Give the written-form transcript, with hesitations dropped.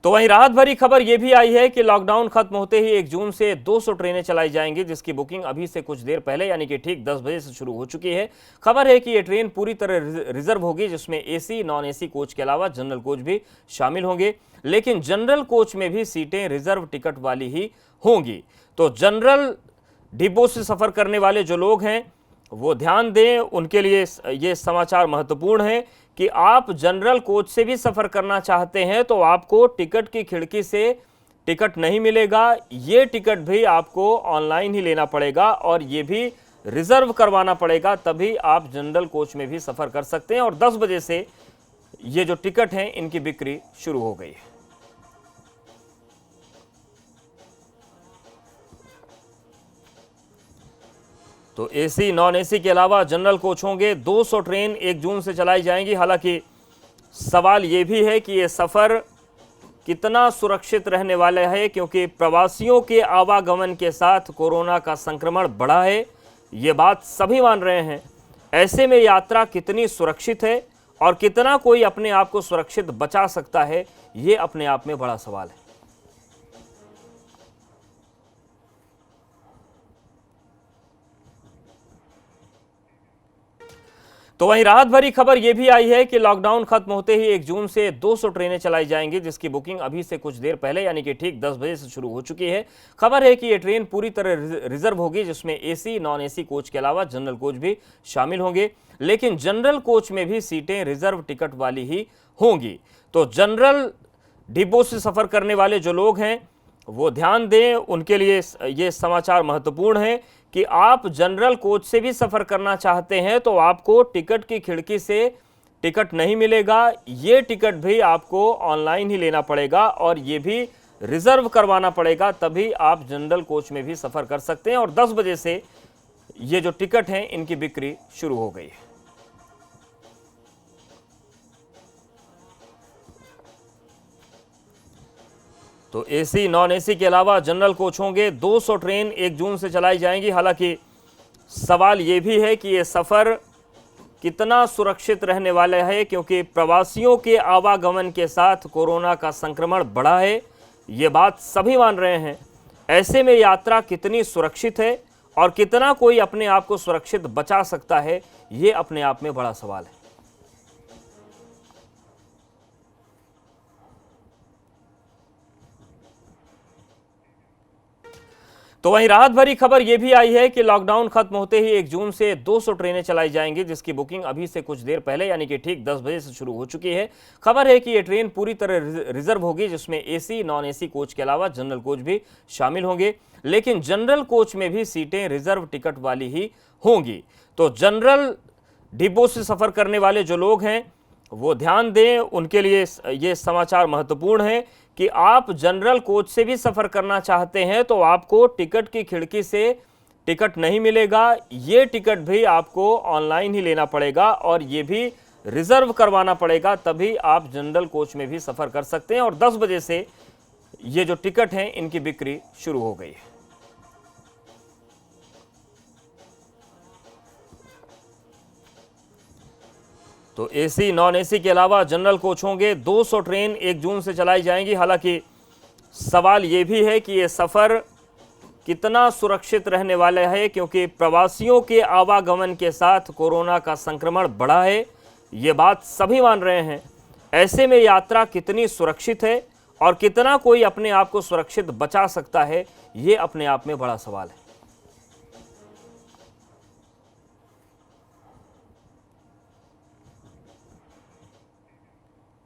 तो वहीं राहत भरी खबर यह भी आई है कि लॉकडाउन खत्म होते ही 1 जून से 200 ट्रेनें चलाई जाएंगी, जिसकी बुकिंग अभी से कुछ देर पहले यानी कि ठीक 10 बजे से शुरू हो चुकी है। खबर है कि ये ट्रेन पूरी तरह रिजर्व होगी, जिसमें एसी, नॉन एसी कोच के अलावा जनरल कोच भी शामिल होंगे। लेकिन जनरल कोच में भी सीटें रिजर्व टिकट वाली ही होंगी। तो जनरल डिब्बों से सफर करने वाले जो लोग हैं वो ध्यान दें, उनके लिए ये समाचार महत्वपूर्ण है कि आप जनरल कोच से भी सफर करना चाहते हैं तो आपको टिकट की खिड़की से टिकट नहीं मिलेगा। ये टिकट भी आपको ऑनलाइन ही लेना पड़ेगा और ये भी रिजर्व करवाना पड़ेगा, तभी आप जनरल कोच में भी सफर कर सकते हैं। और 10 बजे से ये जो टिकट हैं इनकी बिक्री शुरू हो गई है। तो एसी, नॉन एसी के अलावा जनरल कोच होंगे। 200 ट्रेन 1 जून से चलाई जाएंगी। हालांकि सवाल ये भी है कि ये सफ़र कितना सुरक्षित रहने वाला है, क्योंकि प्रवासियों के आवागमन के साथ कोरोना का संक्रमण बढ़ा है, ये बात सभी मान रहे हैं। ऐसे में यात्रा कितनी सुरक्षित है और कितना कोई अपने आप को सुरक्षित बचा सकता है, ये अपने आप में बड़ा सवाल है। तो वहीं राहत भरी खबर यह भी आई है कि लॉकडाउन खत्म होते ही 1 जून से 200 ट्रेनें चलाई जाएंगी, जिसकी बुकिंग अभी से कुछ देर पहले यानी कि ठीक 10 बजे से शुरू हो चुकी है। खबर है कि ये ट्रेन पूरी तरह रिजर्व होगी, जिसमें एसी, नॉन एसी कोच के अलावा जनरल कोच भी शामिल होंगे। लेकिन जनरल कोच में भी सीटें रिजर्व टिकट वाली ही होंगी। तो जनरल डिब्बों से सफर करने वाले जो लोग हैं वो ध्यान दें, उनके लिए ये समाचार महत्वपूर्ण है कि आप जनरल कोच से भी सफर करना चाहते हैं तो आपको टिकट की खिड़की से टिकट नहीं मिलेगा। ये टिकट भी आपको ऑनलाइन ही लेना पड़ेगा और ये भी रिजर्व करवाना पड़ेगा, तभी आप जनरल कोच में भी सफर कर सकते हैं। और 10 बजे से ये जो टिकट हैं इनकी बिक्री शुरू हो गई है। तो एसी, नॉन एसी के अलावा जनरल कोच होंगे। 200 ट्रेन 1 जून से चलाई जाएंगी। हालांकि सवाल ये भी है कि ये सफ़र कितना सुरक्षित रहने वाला है, क्योंकि प्रवासियों के आवागमन के साथ कोरोना का संक्रमण बढ़ा है, ये बात सभी मान रहे हैं। ऐसे में यात्रा कितनी सुरक्षित है और कितना कोई अपने आप को सुरक्षित बचा सकता है, ये अपने आप में बड़ा सवाल है। तो वहीं राहत भरी खबर यह भी आई है कि लॉकडाउन खत्म होते ही 1 जून से 200 ट्रेनें चलाई जाएंगी, जिसकी बुकिंग अभी से कुछ देर पहले यानी कि ठीक 10 बजे से शुरू हो चुकी है। खबर है कि ये ट्रेन पूरी तरह रिजर्व होगी, जिसमें एसी, नॉन एसी कोच के अलावा जनरल कोच भी शामिल होंगे। लेकिन जनरल कोच में भी सीटें रिजर्व टिकट वाली ही होंगी। तो जनरल डिब्बों से सफर करने वाले जो लोग हैं वो ध्यान दें, उनके लिए ये समाचार महत्वपूर्ण है कि आप जनरल कोच से भी सफर करना चाहते हैं तो आपको टिकट की खिड़की से टिकट नहीं मिलेगा। ये टिकट भी आपको ऑनलाइन ही लेना पड़ेगा और ये भी रिजर्व करवाना पड़ेगा, तभी आप जनरल कोच में भी सफर कर सकते हैं। और 10 बजे से ये जो टिकट हैं इनकी बिक्री शुरू हो गई है। तो एसी, नॉन एसी के अलावा जनरल कोच होंगे। 200 ट्रेन 1 जून से चलाई जाएंगी। हालांकि सवाल ये भी है कि ये सफ़र कितना सुरक्षित रहने वाला है, क्योंकि प्रवासियों के आवागमन के साथ कोरोना का संक्रमण बढ़ा है, ये बात सभी मान रहे हैं। ऐसे में यात्रा कितनी सुरक्षित है और कितना कोई अपने आप को सुरक्षित बचा सकता है, ये अपने आप में बड़ा सवाल है।